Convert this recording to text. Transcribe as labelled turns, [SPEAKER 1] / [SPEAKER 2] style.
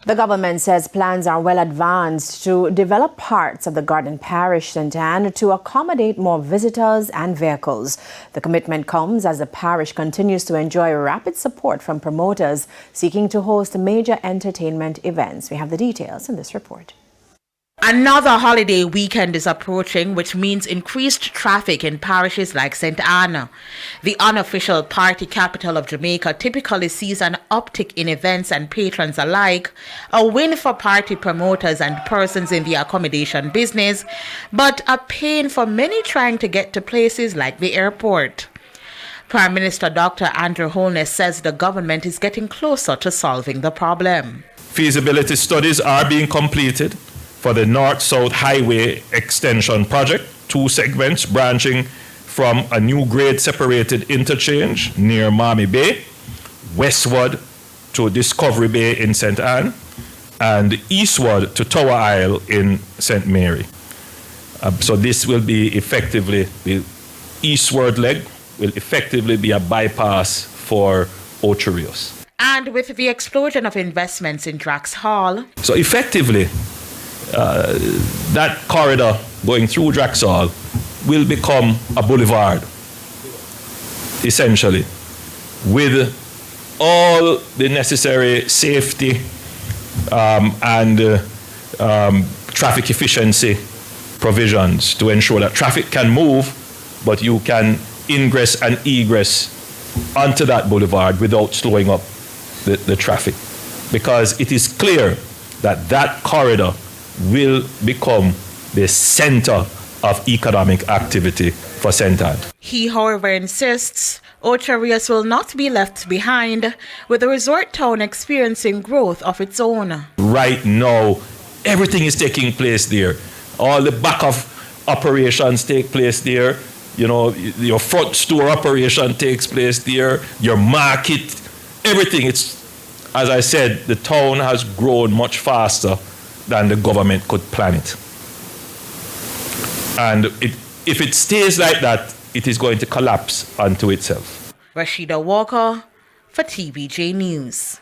[SPEAKER 1] The government says plans are well advanced to develop parts of the Garden Parish St. Anne to accommodate more visitors and vehicles. The commitment comes as the parish continues to enjoy rapid support from promoters seeking to host major entertainment events. We have the details in this report.
[SPEAKER 2] Another holiday weekend is approaching, which means increased traffic in parishes like St. Anne. The unofficial party capital of Jamaica typically sees an uptick in events and patrons alike, a win for party promoters and persons in the accommodation business, but a pain for many trying to get to places like the airport. Prime Minister Dr. Andrew Holness says the government is getting closer to solving the problem.
[SPEAKER 3] Feasibility studies are being completed for the North-South Highway Extension Project, 2 segments branching from a new grade-separated interchange near Miami Bay, westward to Discovery Bay in St. Anne, and eastward to Tower Isle in St. Mary. So this will be effectively, the eastward leg will effectively be a bypass for Ocho Rios.
[SPEAKER 2] And with the explosion of investments in Dancehall,
[SPEAKER 3] so effectively, that corridor going through Dancehall will become a boulevard, essentially, with all the necessary safety and traffic efficiency provisions to ensure that traffic can move, but you can ingress and egress onto that boulevard without slowing up the traffic. Because it is clear that that corridor will become the center of economic activity for St. Anne.
[SPEAKER 2] He, however, insists Ocho Rios will not be left behind, with the resort town experiencing growth of its own.
[SPEAKER 3] Right now, everything is taking place there. All the back of operations take place there. You know, your front store operation takes place there. Your market, everything. It's, as I said, the town has grown much faster than the government could plan it. And if it stays like that, it is going to collapse onto itself.
[SPEAKER 2] Rashida Walker for TVJ News.